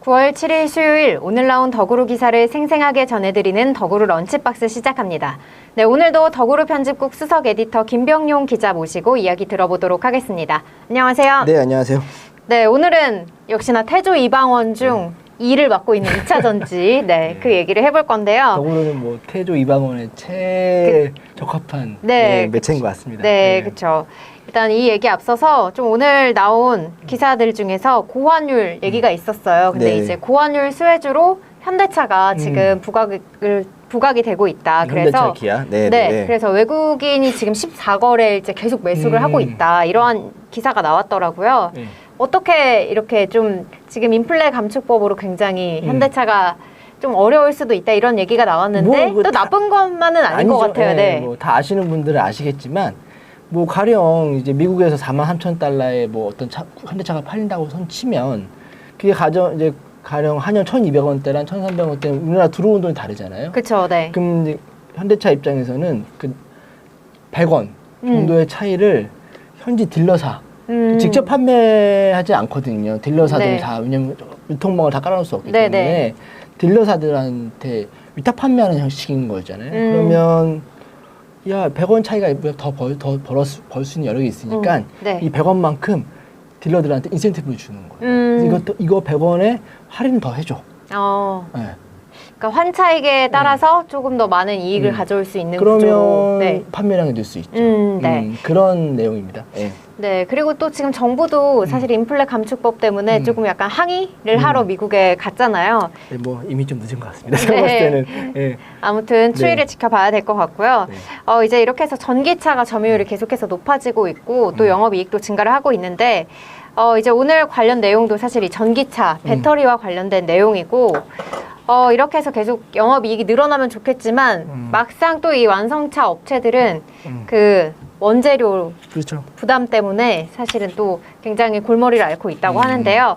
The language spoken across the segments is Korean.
9월 7일 수요일 오늘 나온 더구루 기사를 생생하게 전해드리는 더구루 런치박스 시작합니다. 네, 오늘도 더구루 편집국 수석 에디터 김병용 기자 모시고 이야기 들어보도록 하겠습니다. 안녕하세요. 네, 안녕하세요. 네, 오늘은 역시나 태조 이방원 중 2를 맡고 있는 2차 전지 그 얘기를 해볼 건데요. 더구로는 뭐 태조 이방원의 최적합한 매체인 것 같습니다. 네, 그렇죠. 일단 이 얘기 앞서서 좀 오늘 나온 기사들 중에서 고환율 얘기가 있었어요. 근데 이제 고환율 수혜주로 현대차가 지금 부각이 되고 있다. 현대차, 기아. 그래서 외국인이 지금 14거래일째 계속 매수를 하고 있다. 이러한 기사가 나왔더라고요. 어떻게 이렇게 좀 지금 인플레 감축법으로 굉장히 현대차가 좀 어려울 수도 있다 이런 얘기가 나왔는데 또 나쁜 것만은 아닌 것 같아요. 네. 뭐 다 아시는 분들은 아시겠지만 뭐 가령 이제 미국에서 43,000달러에 뭐 어떤 현대차가 팔린다고 손 치면 그게 가령 한연 1,200원대랑 1,300원대 우리나라 들어온 돈이 다르잖아요. 그렇죠. 네. 그럼 이제 현대차 입장에서는 그 100원 정도의 차이를 현지 딜러사 직접 판매하지 않거든요. 딜러사들이 다 왜냐면 유통망을 다 깔아놓을 수 없기 때문에 딜러사들한테 위탁 판매하는 형식인 거잖아요. 그러면 야 100원 차이가 더 벌 수 있는 여력이 있으니까 이 100원만큼 딜러들한테 인센티브를 주는 거예요. 이거 100원에 할인을 더 해줘. 그러니까 환차익에 따라서 조금 더 많은 이익을 가져올 수 있는 구조로 판매량이 늘 수 있죠. 그런 내용입니다. 네, 그리고 또 지금 정부도 사실 인플레 감축법 때문에 조금 약간 항의를 하러 미국에 갔잖아요. 뭐 이미 좀 늦은 것 같습니다. 제가 봤을 때는. 아무튼 추이를 지켜봐야 될 것 같고요. 이제 이렇게 해서 전기차가 점유율이 계속해서 높아지고 있고 또 영업이익도 증가를 하고 있는데 이제 오늘 관련 내용도 사실 이 전기차, 배터리와 관련된 내용이고 이렇게 해서 계속 영업이익이 늘어나면 좋겠지만 막상 또 이 완성차 업체들은 그 원재료 부담 때문에 사실은 또 굉장히 골머리를 앓고 있다고 하는데요.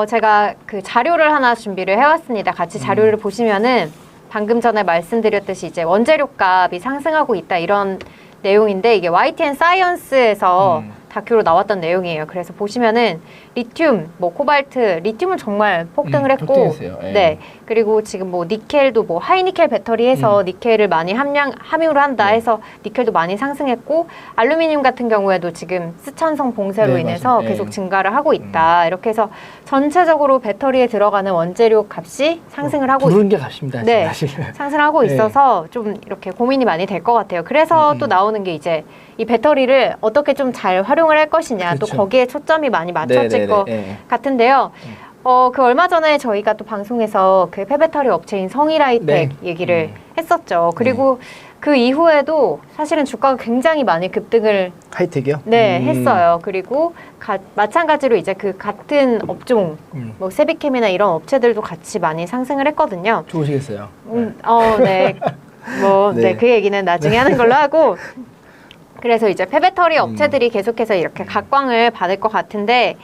제가 그 자료를 하나 준비를 해왔습니다. 같이 자료를 보시면은 방금 전에 말씀드렸듯이 이제 원재료 값이 상승하고 있다 이런 내용인데 이게 YTN 사이언스에서 다큐로 나왔던 내용이에요. 그래서 보시면은 리튬, 뭐 코발트, 리튬은 정말 폭등을 했고, 그리고 지금 뭐 니켈도 뭐 하이니켈 배터리에서 니켈을 많이 함유를 한다 해서 니켈도 많이 상승했고, 알루미늄 같은 경우에도 지금 스천성 봉쇄로 인해서 계속 증가를 하고 있다. 이렇게 해서 전체적으로 배터리에 들어가는 원재료 값이 상승을 하고 부른 게 값입니다. 사실. 상승하고 있어서 좀 이렇게 고민이 많이 될 것 같아요. 그래서 또 나오는 게 이제 이 배터리를 어떻게 좀 잘 활용을 할 것이냐, 또 거기에 초점이 많이 맞춰질 것 같은데요. 그 얼마 전에 저희가 또 방송에서 그 폐배터리 업체인 성일하이텍 얘기를 했었죠. 그리고 그 이후에도 사실은 주가가 굉장히 많이 급등을 하이텍이요? 했어요. 그리고 마찬가지로 이제 그 같은 업종, 뭐 세비캠이나 이런 업체들도 같이 많이 상승을 했거든요. 좋으시겠어요? 그 얘기는 나중에 하는 걸로 하고. 그래서 이제 폐배터리 업체들이 계속해서 이렇게 각광을 받을 것 같은데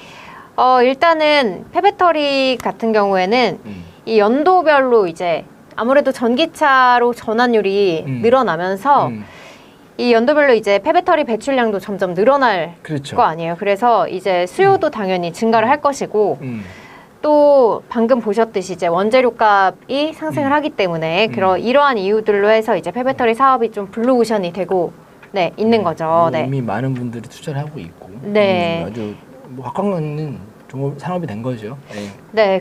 일단은 폐배터리 같은 경우에는 이 연도별로 이제 아무래도 전기차로 전환율이 늘어나면서 이 연도별로 이제 폐배터리 배출량도 점점 늘어날 거 아니에요. 그래서 이제 수요도 당연히 증가를 할 것이고 또 방금 보셨듯이 이제 원재료 값이 상승을 하기 때문에 이러한 이유들로 해서 이제 폐배터리 사업이 좀 블루오션이 되고 있는 거죠. 이미 많은 분들이 투자를 하고 있고 아주 각광받는 산업이 된 거죠.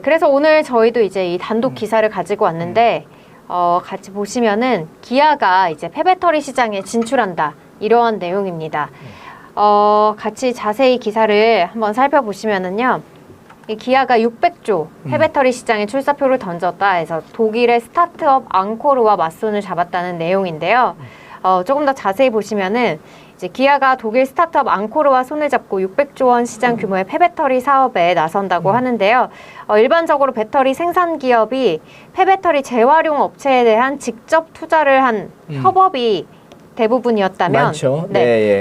그래서 오늘 저희도 이제 이 단독 기사를 가지고 왔는데 같이 보시면은 기아가 이제 폐배터리 시장에 진출한다 이러한 내용입니다. 같이 자세히 기사를 한번 살펴보시면은요. 이 기아가 600조 폐배터리 시장에 출사표를 던졌다 해서 독일의 스타트업 앙코르와 맞손을 잡았다는 내용인데요. 조금 더 자세히 보시면은 이제 기아가 독일 스타트업 앙코르와 손을 잡고 600조 원 시장 규모의 폐배터리 사업에 나선다고 하는데요. 일반적으로 배터리 생산 기업이 폐배터리 재활용 업체에 대한 직접 투자를 한 협업이 대부분이었다면 많죠.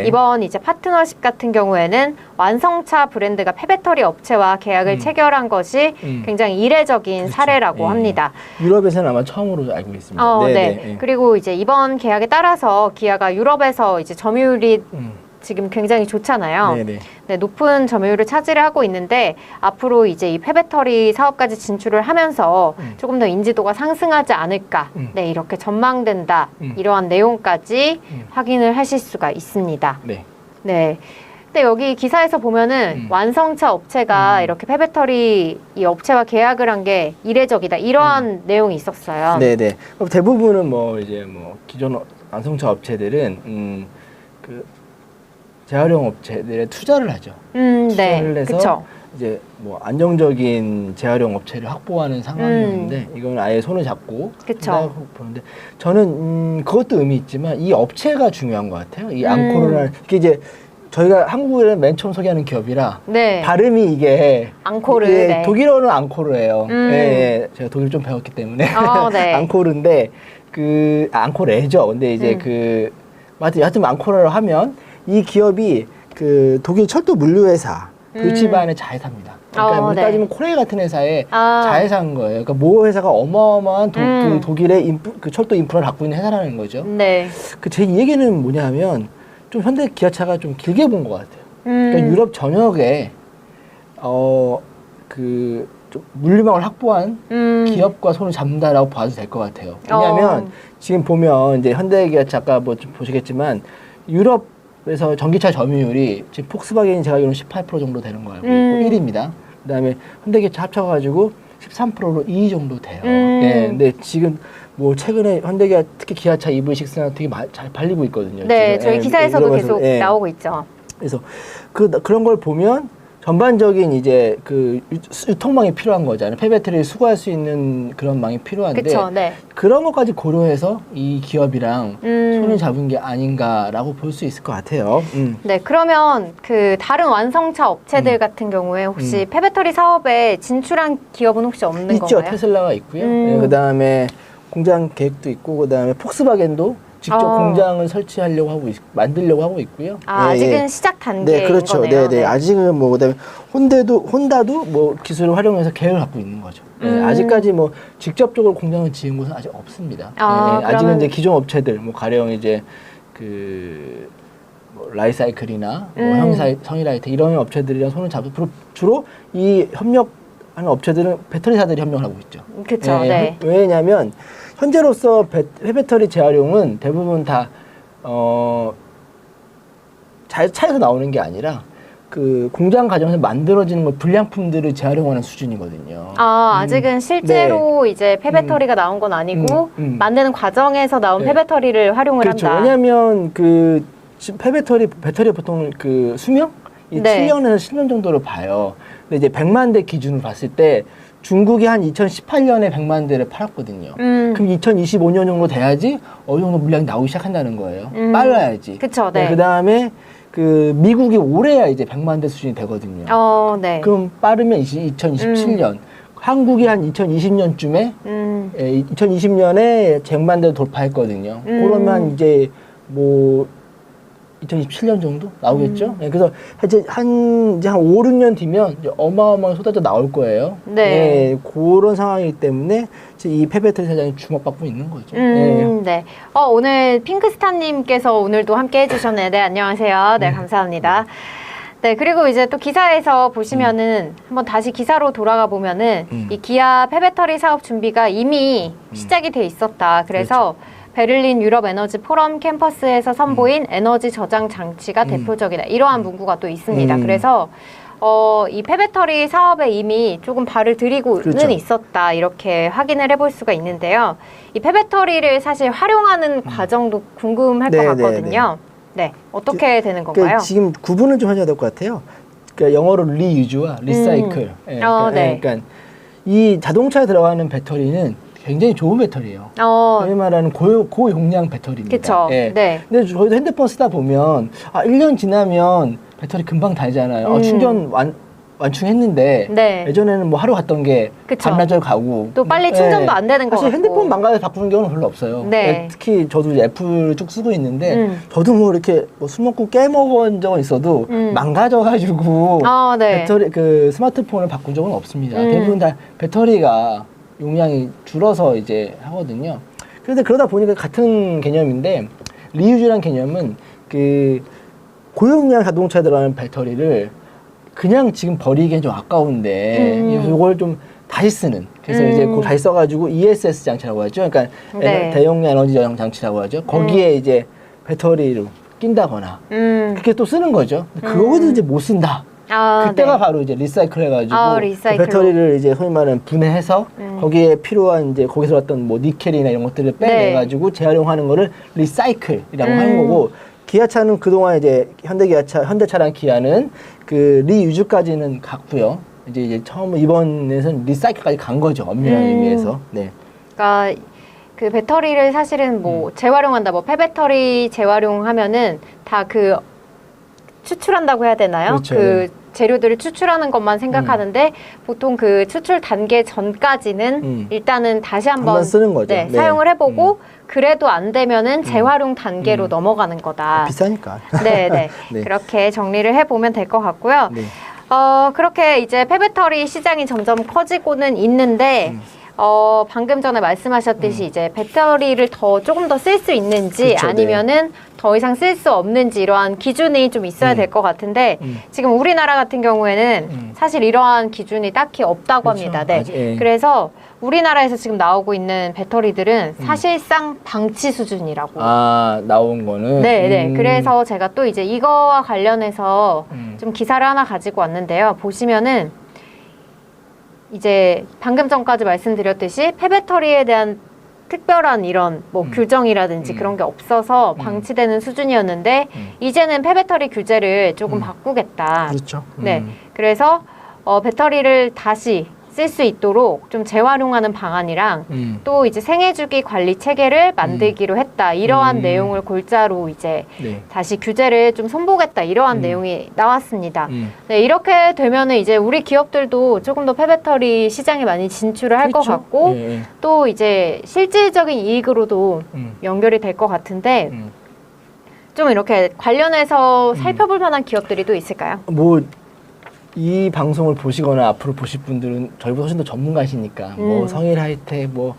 이번 이제 파트너십 같은 경우에는 완성차 브랜드가 폐배터리 업체와 계약을 체결한 것이 굉장히 이례적인 사례라고 합니다. 유럽에서는 아마 처음으로 알고 있습니다. 그리고 이제 이번 계약에 따라서 기아가 유럽에서 이제 점유율이 지금 굉장히 좋잖아요. 네네. 네, 높은 점유율을 차지를 하고 있는데 앞으로 이제 이 폐배터리 사업까지 진출을 하면서 조금 더 인지도가 상승하지 않을까. 네, 이렇게 전망된다. 이러한 내용까지 확인을 하실 수가 있습니다. 네. 네. 근데 여기 기사에서 보면은 완성차 업체가 이렇게 폐배터리 이 업체와 계약을 한 게 이례적이다. 이러한 내용이 있었어요. 네네. 대부분은 뭐 이제 뭐 기존 완성차 업체들은 그 재활용 업체들에 투자를 하죠. 투자를 네. 해서 그쵸. 이제 뭐 안정적인 재활용 업체를 확보하는 상황이었는데 이건 아예 손을 잡고 그쵸. 한다고 보는데 저는 그것도 의미 있지만 이 업체가 중요한 것 같아요. 이 앙코르라는 이게 이제 저희가 한국에는 맨 처음 소개하는 기업이라 네. 발음이 이게 앙코르. 예, 네. 독일어는 앙코르예요. 예, 제가 독일 좀 배웠기 때문에 네. 앙코르인데 그 앙코르죠. 근데 이제 그 하여튼 앙코르로 하면 이 기업이 그 독일 철도 물류회사 도이치바한의 자회사입니다. 그러니까 우리 네. 따지면 코레일 같은 회사의 자회사인 거예요. 그러니까 모 회사가 어마어마한 그 독일의 그 철도 인프라를 갖고 있는 회사라는 거죠. 네. 그 제 얘기는 뭐냐면 좀 현대 기아차가 좀 길게 본 것 같아요. 그러니까 유럽 전역에 그 좀 물류망을 확보한 기업과 손을 잡는다라고 봐도 될 것 같아요. 왜냐하면 지금 보면 이제 현대기아차 아까 뭐 좀 보시겠지만 유럽에서 전기차 점유율이 지금 폭스바겐이 제가 알기로는 18% 정도 되는 거 알고 있고 1위입니다. 그다음에 현대기아차 합쳐가지고 13%로 2위 정도 돼요. 예, 근데 지금 뭐 최근에 현대기아 특히 기아차 EV6가 되게 잘 팔리고 있거든요. 네, 지금. 저희 예, 기사에서도 계속 예. 나오고 있죠. 그래서 그런 걸 보면 전반적인 이제 그 유통망이 필요한 거잖아요. 폐배터리를 수거할 수 있는 그런 망이 필요한데 그쵸, 네. 그런 것까지 고려해서 이 기업이랑 손을 잡은 게 아닌가라고 볼 수 있을 것 같아요. 네, 그러면 그 다른 완성차 업체들 같은 경우에 혹시 폐배터리 사업에 진출한 기업은 혹시 없는 있죠. 건가요? 테슬라가 있고요. 예, 그다음에 공장 계획도 있고 그다음에 폭스바겐도 직접 공장을 설치하려고 하고 만들려고 하고 있고요. 아직은 시작 단계인 네, 그렇죠. 거네요. 네. 아직은 뭐 그다음에 혼다도 뭐 기술을 활용해서 계획을 갖고 있는 거죠. 아직까지 뭐 직접적으로 공장을 지은 곳은 아직 없습니다. 아직은 이제 기존 업체들 뭐 가령 이제 그 뭐 라이사이클이나 뭐 성이라이트 이런 업체들이랑 손을 잡고 주로 이 협력하는 업체들은 배터리사들이 협력을 하고 있죠. 그렇죠. 네. 왜냐하면 현재로서 폐배터리 재활용은 대부분 다 차에서 나오는 게 아니라 그 공장 과정에서 만들어지는 뭐 불량품들을 재활용하는 수준이거든요. 아직은 실제로 이제 폐배터리가 나온 건 아니고 만드는 과정에서 나온 폐배터리를 활용을 그렇죠. 한다. 왜냐하면 그 배터리 보통 그 수명? 7년에서 10년 정도로 봐요. 근데 이제 100만 대 기준으로 봤을 때 중국이 한 2018년에 100만 대를 팔았거든요. 그럼 2025년 정도 돼야지 어느 정도 물량이 나오기 시작한다는 거예요. 빨라야지. 그쵸, 네. 그 다음에 그 미국이 올해야 이제 100만 대 수준이 되거든요. 네. 그럼 빠르면 2027년. 한국이 한 2020년쯤에 2020년에 100만 대를 돌파했거든요. 그러면 이제 뭐 2027년 정도 나오겠죠? 네, 그래서 이제 한 5, 6년 뒤면 이제 어마어마하게 쏟아져 나올 거예요. 네. 그런 상황이기 때문에 이 폐배터리 사장이 주목받고 있는 거죠. 네. 오늘 핑크스타님께서 오늘도 함께 해주셨네요. 네, 안녕하세요. 네, 감사합니다. 네, 그리고 이제 또 기사에서 보시면은 한번 다시 기사로 돌아가 보면은 이 기아 폐배터리 사업 준비가 이미 시작이 돼 있었다. 그래서 베를린 유럽 에너지 포럼 캠퍼스에서 선보인 에너지 저장 장치가 대표적이다. 이러한 문구가 또 있습니다. 그래서 이 폐배터리 사업에 이미 조금 발을 들이고는 그렇죠. 있었다. 이렇게 확인을 해볼 수가 있는데요. 이 폐배터리를 사실 활용하는 과정도 궁금할 것 같거든요. 네, 어떻게 되는 건가요? 그러니까 지금 구분을 좀 하셔야 될 것 같아요. 그러니까 영어로 리유즈와 리사이클. 그러니까 이 자동차에 들어가는 배터리는 굉장히 좋은 배터리예요. 소위 말하는 고용량 배터리입니다. 그쵸. 네. 근데 저희도 핸드폰 쓰다 보면 1년 지나면 배터리 금방 닳잖아요. 충전 완충했는데 네. 예전에는 뭐 하루 갔던 게 그쵸. 반나절 가고 또 빨리 충전도 안 되는 거 사실 같고. 핸드폰 망가져서 바꾸는 경우는 별로 없어요. 네. 특히 저도 애플 쭉 쓰고 있는데 저도 뭐 이렇게 뭐 술 먹고 깨먹은 적은 있어도 망가져가지고 네. 배터리 그 스마트폰을 바꾼 적은 없습니다. 대부분 다 배터리가 용량이 줄어서 이제 하거든요. 그런데 그러다 보니까 같은 개념인데 리유즈란 개념은 그 고용량 자동차에 들어가는 배터리를 그냥 지금 버리기엔 좀 아까운데 이걸 좀 다시 쓰는. 그래서 이제 그 다시 써가지고 ESS 장치라고 하죠. 그러니까 네. 대용량 에너지 저장 장치라고 하죠. 거기에 이제 배터리를 낀다거나 그렇게 또 쓰는 거죠. 그거도 이제 못 쓴다. 아, 그때가 네. 바로 이제 리사이클 해가지고 리사이클로. 그 배터리를 이제 소위 말하는 분해해서 거기에 필요한 이제 거기서 왔던 뭐 니켈이나 이런 것들을 빼내가지고 재활용하는 거를 리사이클이라고 하는 거고, 기아차는 그동안 이제 현대차랑 기아는 그 리유즈까지는 갔고요. 이제 처음 이번에는 리사이클까지 간 거죠. 엄밀한 의미에서. 네. 그러니까 그 배터리를 사실은 뭐 재활용한다, 뭐 폐배터리 재활용하면은 다 그 추출한다고 해야 되나요? 그렇죠. 그 재료들을 추출하는 것만 생각하는데 보통 그 추출 단계 전까지는 일단은 다시 한번 쓰는 거죠. 네, 네. 사용을 해보고 그래도 안 되면은 재활용 단계로 넘어가는 거다. 비싸니까. 네, 네. 네. 그렇게 정리를 해보면 될 것 같고요. 네. 그렇게 이제 폐배터리 시장이 점점 커지고는 있는데, 방금 전에 말씀하셨듯이 이제 배터리를 조금 더 쓸 수 있는지 그렇죠, 아니면은 더 이상 쓸 수 없는지 이러한 기준이 좀 있어야 될 것 같은데, 지금 우리나라 같은 경우에는 사실 이러한 기준이 딱히 없다고 그렇죠. 합니다. 네. 아직, 예. 그래서 우리나라에서 지금 나오고 있는 배터리들은 사실상 방치 수준이라고. 아, 나온 거는? 네, 네. 그래서 제가 또 이제 이거와 관련해서 좀 기사를 하나 가지고 왔는데요. 보시면은 이제 방금 전까지 말씀드렸듯이 폐배터리에 대한 특별한 이런 뭐 규정이라든지 그런 게 없어서 방치되는 수준이었는데 이제는 폐배터리 규제를 조금 바꾸겠다. 그렇죠. 네. 그래서 배터리를 다시 쓸 수 있도록 좀 재활용하는 방안이랑 또 이제 생애주기 관리 체계를 만들기로 했다. 이러한 내용을 골자로 이제 네. 다시 규제를 좀 손보겠다. 이러한 내용이 나왔습니다. 네, 이렇게 되면은 이제 우리 기업들도 조금 더 폐배터리 시장에 많이 진출을 할 것 그렇죠. 같고 예, 예. 또 이제 실질적인 이익으로도 연결이 될 것 같은데 좀 이렇게 관련해서 살펴볼 만한 기업들이 또 있을까요? 뭐 이 방송을 보시거나 앞으로 보실 분들은 저희보다 훨씬 더 전문가시니까 뭐 성일 하이텍 뭐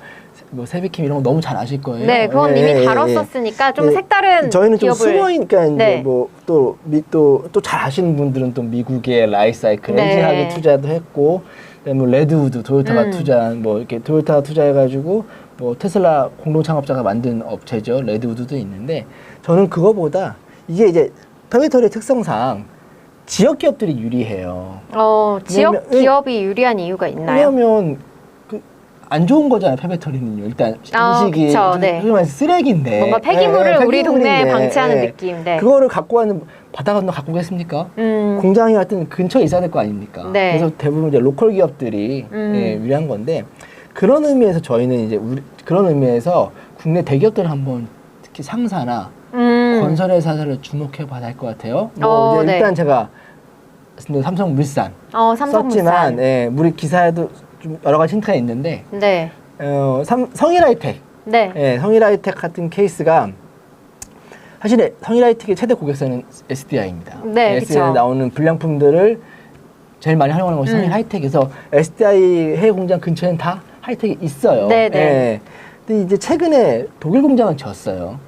세비킴 이런 거 너무 잘 아실 거예요. 네, 그건 이미 다뤘었으니까 좀 색다른 저희는 좀 기업을 숨어있니까 이제 네. 뭐 또 잘 아시는 분들은 또 미국의 라이사이클 네. LG하게 투자도 했고, 그다음에 뭐 레드우드 토요타가 투자한 뭐 이렇게 토요타가 투자해가지고 뭐 테슬라 공동 창업자가 만든 업체죠. 레드우드도 있는데, 저는 그거보다 이게 이제 폐배터리의 특성상 지역 기업들이 유리해요. 지역 왜냐면- 기업이 유리한 이유가 있나요? 왜냐하면 안 좋은 거잖아요. 폐배터리는요. 일단 인식이 그쵸, 네. 소위 말해서 쓰레기인데 뭔가 폐기물을 예, 우리 동네에 폐기물인데, 방치하는 예. 느낌. 네. 그거를 갖고 가는 바다가 건너 갖고 오겠습니까? 공장이 하여튼 근처에 있어야 될 거 아닙니까? 네. 그래서 대부분 이제 로컬 기업들이 유리한 건데, 그런 의미에서 저희는 이제 그런 의미에서 국내 대기업들 한번 특히 상사나 건설회사를 주목해 봐야 할 것 같아요. 뭐 이제 네. 일단 제가 삼성물산 삼성물산. 썼지만, 우리 기사에도 좀 여러 가지 힌트가 있는데, 네. 성일하이텍, 네. 성일하이텍 같은 케이스가 사실 성일하이텍의 최대 고객사는 SDI입니다. 네, SDI에 그쵸. 나오는 불량품들을 제일 많이 활용하는 것이 성일하이텍에서 SDI 해외 공장 근처에는 다 하이텍이 있어요. 네, 네. 근데 이제 최근에 독일 공장은 졌어요.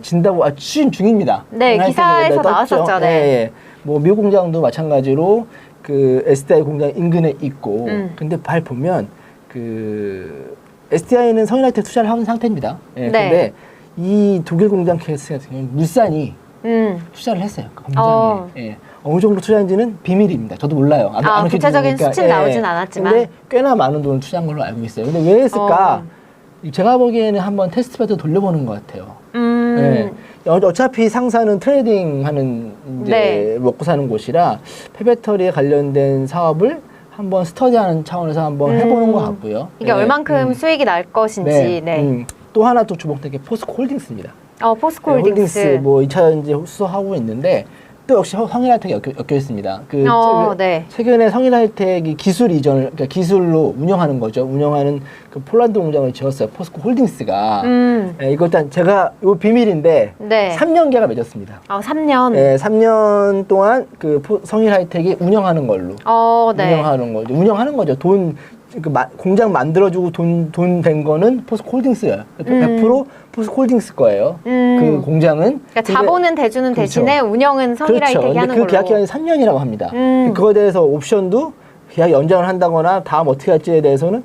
진다고 추진 중입니다. 네, 하이텍이 기사에서 떴죠. 나왔었죠. 네. 예. 뭐 미국 공장도 마찬가지로 그 SDI 공장 인근에 있고, 근데 발 보면 그 SDI는 성일하이텍 투자를 하는 상태입니다. 네. 근데 이 독일 공장 케이스 같은 경우는 물산이 투자를 했어요. 그 공장에. 어느 정도 투자인지는 비밀입니다. 저도 몰라요. 구체적인 수치는 나오진 않았지만. 근데 꽤나 많은 돈을 투자한 걸로 알고 있어요. 근데 왜 했을까? 제가 보기에는 한번 테스트 배드 돌려보는 것 같아요. 어차피 상사는 트레이딩 하는 이제 먹고 사는 곳이라 폐배터리에 관련된 사업을 한번 스터디하는 차원에서 한번 해보는 것 같고요. 이게 얼만큼 수익이 날 것인지. 네. 또 하나 또 주목된 게 포스코 홀딩스입니다. 포스코 홀딩스. 뭐 2차 이제 수소하고 있는데, 또 역시 성일하이텍이 엮여 있습니다. 네. 최근에 성일하이텍이 기술 이전을, 그러니까 기술로 운영하는 거죠. 운영하는 그 폴란드 공장을 지었어요. 포스코 홀딩스가. 이거 일단 제가 이 비밀인데, 네. 3년 계약을 맺었습니다. 3년. 3년 동안 그 성일하이텍이 운영하는 걸로. 네. 운영하는 거죠. 돈 공장 만들어주고 돈 된 거는 포스코홀딩스예요. 100% 포스코홀딩스 거예요. 그 공장은. 그러니까 자본은 대주는 그렇죠. 대신에 운영은 성일하이텍이 그렇죠. 하는 그 걸로. 계약 기간이 3년이라고 합니다. 그거에 대해서 옵션도 계약 연장을 한다거나 다음 어떻게 할지에 대해서는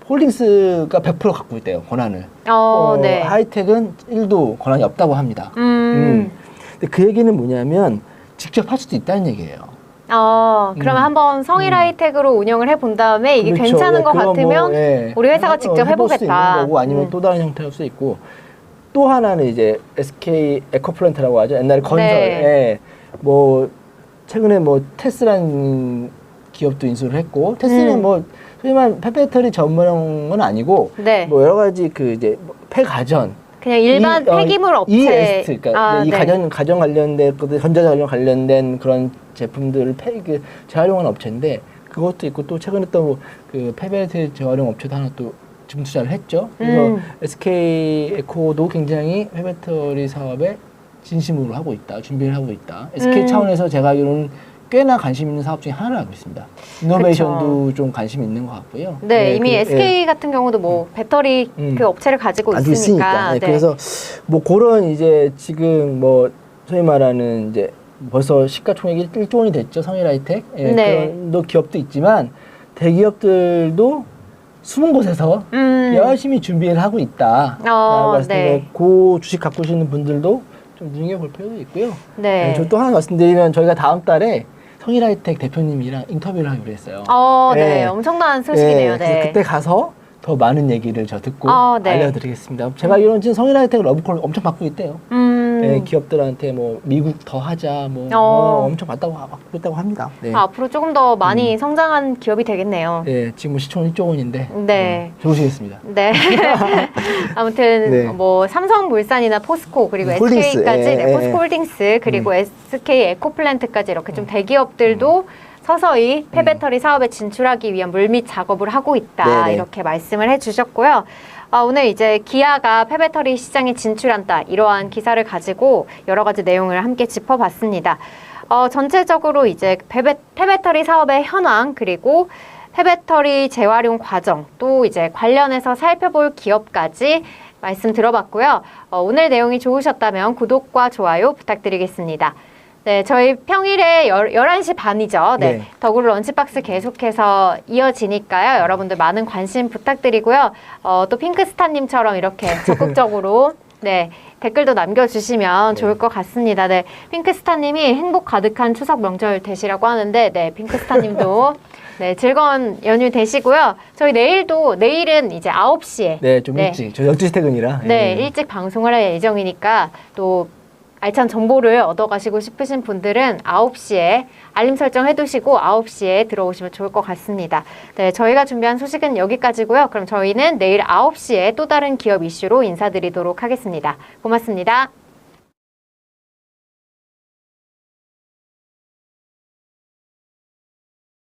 홀딩스가 100% 갖고 있대요. 권한을. 네. 하이텍은 1도 권한이 없다고 합니다. 근데 그 얘기는 뭐냐면 직접 할 수도 있다는 얘기예요. 그러면 한번 성일하이텍으로 운영을 해본 다음에 이게 그렇죠. 괜찮은 것 그건 같으면 우리 회사가 직접 해볼 수 해보겠다. 있는 거고 아니면 또 다른 형태일 수 있고 또 하나는 이제 SK 에코플랜트라고 하죠. 옛날에 건설에 뭐 최근에 뭐 테스라는 기업도 인수를 했고 테스라는 뭐 소위 말하는 폐배터리 전문은 아니고 뭐 여러 가지 그 이제 폐가전 그냥 일반 폐기물 업체 EST 그러니까 이 가전 관련된 전자자전 관련된 그런 제품들을 재활용하는 업체인데 그것도 있고 또 최근에 또 그 폐배터리 재활용 업체도 하나 또 지금 투자를 했죠. 그래서 SK 에코도 굉장히 폐배터리 사업에 진심으로 하고 있다, 준비를 하고 있다. SK 차원에서 제가 알기로는 꽤나 관심 있는 사업 중에 하나를 알고 있습니다. 이노베이션도 그쵸. 좀 관심 있는 것 같고요. 네, 이미 SK 같은 경우도 뭐 배터리 그 업체를 가지고 있으니까. 네. 그래서 뭐 그런 이제 지금 뭐 소위 말하는 이제 벌써 시가총액이 1조 원이 됐죠. 성일하이텍. 그런 기업도 있지만 대기업들도 숨은 곳에서 열심히 준비를 하고 있다. 그 주식 갖고 계시는 분들도 좀 눈여겨볼 필요도 있고요. 저 또 하나 말씀드리면 저희가 다음 달에 성일하이텍 대표님이랑 인터뷰를 하기로 했어요. 엄청난 소식이네요. 그래서 그때 가서 더 많은 얘기를 저 듣고 알려드리겠습니다. 제가 이런 지금 성일하이텍 러브콜 엄청 받고 있대요. 기업들한테 뭐 미국 더 하자 뭐 엄청 받고 있다고 합니다. 앞으로 조금 더 많이 성장한 기업이 되겠네요. 지금 뭐 시총 1조 원인데 좋으시겠습니다. 아무튼 뭐 삼성물산이나 포스코 그리고 SK까지 포스코홀딩스 그리고 SK 에코플랜트까지 이렇게 좀 대기업들도 서서히 폐배터리 사업에 진출하기 위한 물밑 작업을 하고 있다. 이렇게 말씀을 해주셨고요. 오늘 이제 기아가 폐배터리 시장에 진출한다. 이러한 기사를 가지고 여러 가지 내용을 함께 짚어봤습니다. 전체적으로 이제 폐배터리 사업의 현황 그리고 폐배터리 재활용 과정 또 이제 관련해서 살펴볼 기업까지 말씀 들어봤고요. 오늘 내용이 좋으셨다면 구독과 좋아요 부탁드리겠습니다. 네, 저희 평일에 11시 반이죠. 더구로 런치박스 계속해서 이어지니까요. 여러분들 많은 관심 부탁드리고요. 또 핑크스타님처럼 이렇게 적극적으로 댓글도 남겨주시면 좋을 것 같습니다. 핑크스타님이 행복 가득한 추석 명절 되시라고 하는데, 핑크스타님도 즐거운 연휴 되시고요. 저희 내일은 이제 9시에. 좀 일찍. 저 12시 퇴근이라. 일찍 방송을 할 예정이니까 또 알찬 정보를 얻어가시고 싶으신 분들은 9시에 알림 설정 해두시고 9시에 들어오시면 좋을 것 같습니다. 저희가 준비한 소식은 여기까지고요. 그럼 저희는 내일 9시에 또 다른 기업 이슈로 인사드리도록 하겠습니다. 고맙습니다.